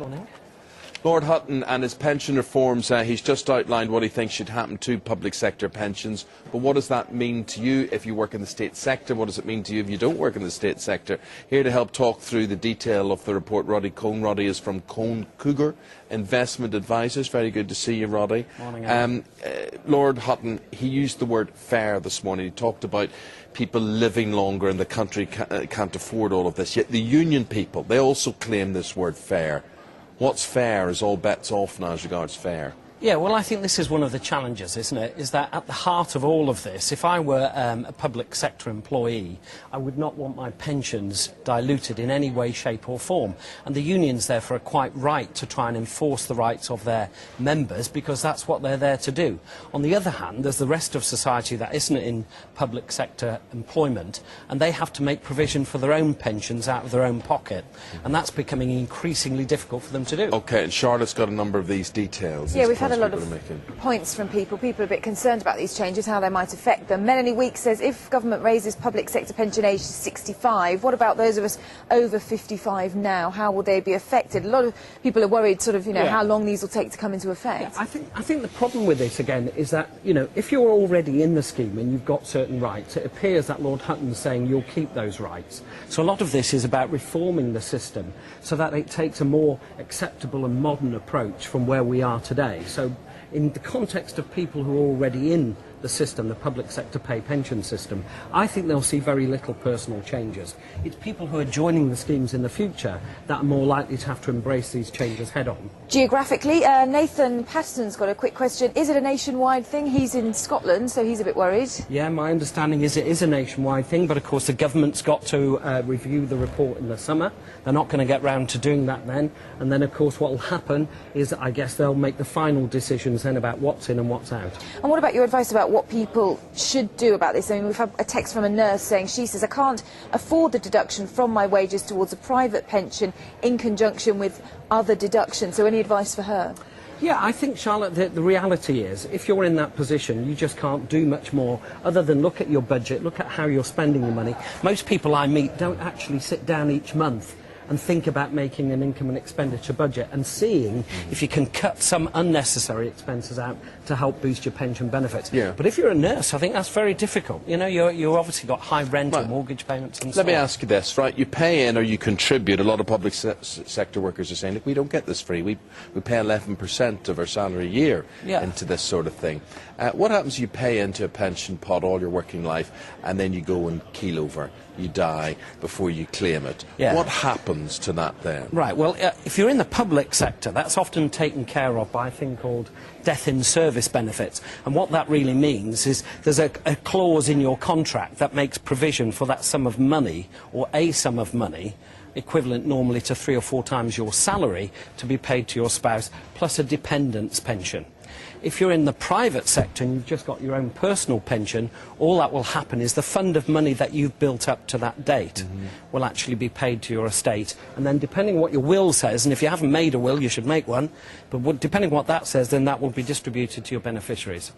Morning. Lord Hutton and his pension reforms, he's just outlined what he thinks should happen to public sector pensions. But what does that mean to you if you work in the state sector? What does it mean to you if you don't work in the state sector? Here to help talk through the detail of the report, Roddy Cohn. Roddy is from Cohn Cougar Investment Advisors. Very good to see you, Roddy. Morning. Lord Hutton, he used the word fair this morning. He talked about people living longer and the country can't afford all of this. Yet the union people, they also claim this word fair. What's fair is all bets off now as regards fair. Yeah, well, I think this is one of the challenges, isn't it? Is that at the heart of all of this, if I were a public sector employee, I would not want my pensions diluted in any way, shape or form. And the unions, therefore, are quite right to try and enforce the rights of their members because that's what they're there to do. On the other hand, there's the rest of society that isn't in public sector employment, and they have to make provision for their own pensions out of their own pocket. And that's becoming increasingly difficult for them to do. OK, and Charlotte's got a number of these details. Yeah, we've had a lot of points from people. People are a bit concerned about these changes, how they might affect them. Melanie Weeks says, if government raises public sector pension age to 65, what about those of us over 55 now? How will they be affected? A lot of people are worried, sort of, how long these will take to come into effect. Yeah, I think the problem with this, again, is that, if you're already in the scheme and you've got certain rights, it appears that Lord Hutton's saying you'll keep those rights. So a lot of this is about reforming the system so that it takes a more acceptable and modern approach from where we are today. So in the context of people who are already in the system, the public sector pay pension system, I think they'll see very little personal changes. It's people who are joining the schemes in the future that are more likely to have to embrace these changes head on. Geographically, Nathan Patterson's got a quick question. Is it a nationwide thing? He's in Scotland, so he's a bit worried. Yeah, my understanding is it is a nationwide thing, but of course the government's got to review the report in the summer. They're not going to get round to doing that then. And then, of course, what will happen is, I guess, they'll make the final decisions then about what's in and what's out. And what about your advice about what people should do about this? I mean, we've had a text from a nurse saying, she says, I can't afford the deduction from my wages towards a private pension in conjunction with other deductions. So any advice for her? Yeah, I think, Charlotte, the reality is, if you're in that position, you just can't do much more other than look at your budget, look at how you're spending your money. Most people I meet don't actually sit down each month and think about making an income and expenditure budget and seeing if you can cut some unnecessary expenses out to help boost your pension benefits. Yeah. But if you're a nurse, I think that's very difficult. You've obviously got high rent or mortgage payments and so on. Let me ask you this, right? You pay in or you contribute. A lot of public sector workers are saying, look, we don't get this free. We pay 11% of our salary a year into this sort of thing. What happens if you pay into a pension pot all your working life and then you go and keel over? You die before you claim it. Yeah. What happens to that then? Right, well, if you're in the public sector, that's often taken care of by a thing called death in service benefits. And what that really means is there's a clause in your contract that makes provision for that sum of money, or a sum of money, equivalent normally to 3 or 4 times your salary, to be paid to your spouse, plus a dependent's pension. If you're in the private sector and you've just got your own personal pension, all that will happen is the fund of money that you've built up to that date will actually be paid to your estate. And then depending on what your will says, and if you haven't made a will, you should make one, but depending on what that says, then that will be distributed to your beneficiaries.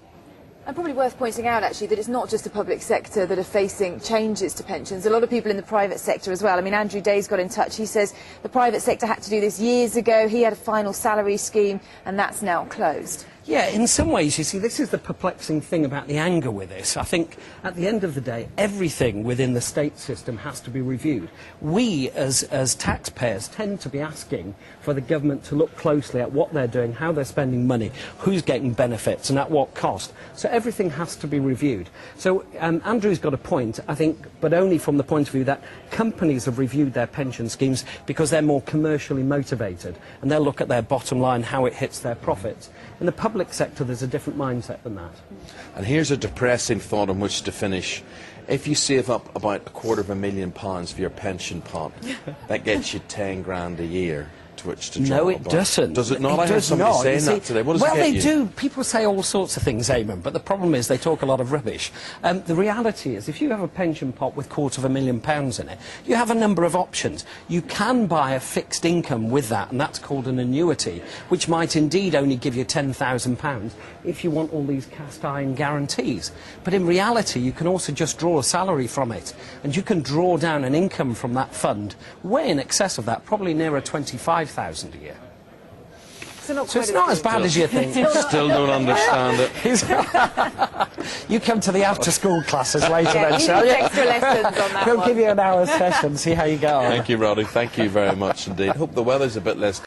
And probably worth pointing out, actually, that it's not just the public sector that are facing changes to pensions. A lot of people in the private sector as well. I mean, Andrew Day's got in touch. He says the private sector had to do this years ago. He had a final salary scheme, and that's now closed. Yeah, in some ways, you see, this is the perplexing thing about the anger with this. I think, at the end of the day, everything within the state system has to be reviewed. We, as taxpayers, tend to be asking for the government to look closely at what they're doing, how they're spending money, who's getting benefits, and at what cost. So everything has to be reviewed. So Andrew's got a point, I think, but only from the point of view that companies have reviewed their pension schemes because they're more commercially motivated, and they'll look at their bottom line, how it hits their profits. In the public sector, there's a different mindset than that. And here's a depressing thought on which to finish. If you save up about £250,000 for your pension pot, that gets you 10 grand a year to which to draw. No, it doesn't. Does it not? I heard does somebody not. saying that today. What does it get they you? do. People say all sorts of things, Eamon, but the problem is they talk a lot of rubbish. The reality is, if you have a pension pot with £250,000 in it, you have a number of options. You can buy a fixed income with that, and that's called an annuity, which might indeed only give you £10,000 if you want all these cast iron guarantees. But in reality, you can also just draw a salary from it, and you can draw down an income from that fund way in excess of that, probably nearer 25,000 a year. not So it's quite not as as bad as you think. Still don't understand it. You come to the after-school classes later Yeah, then, you shall need you? extra lessons on that We'll one. give you an hour's session, see how you get on. Thank you, Roddy. Thank you very much indeed. I hope the weather's a bit less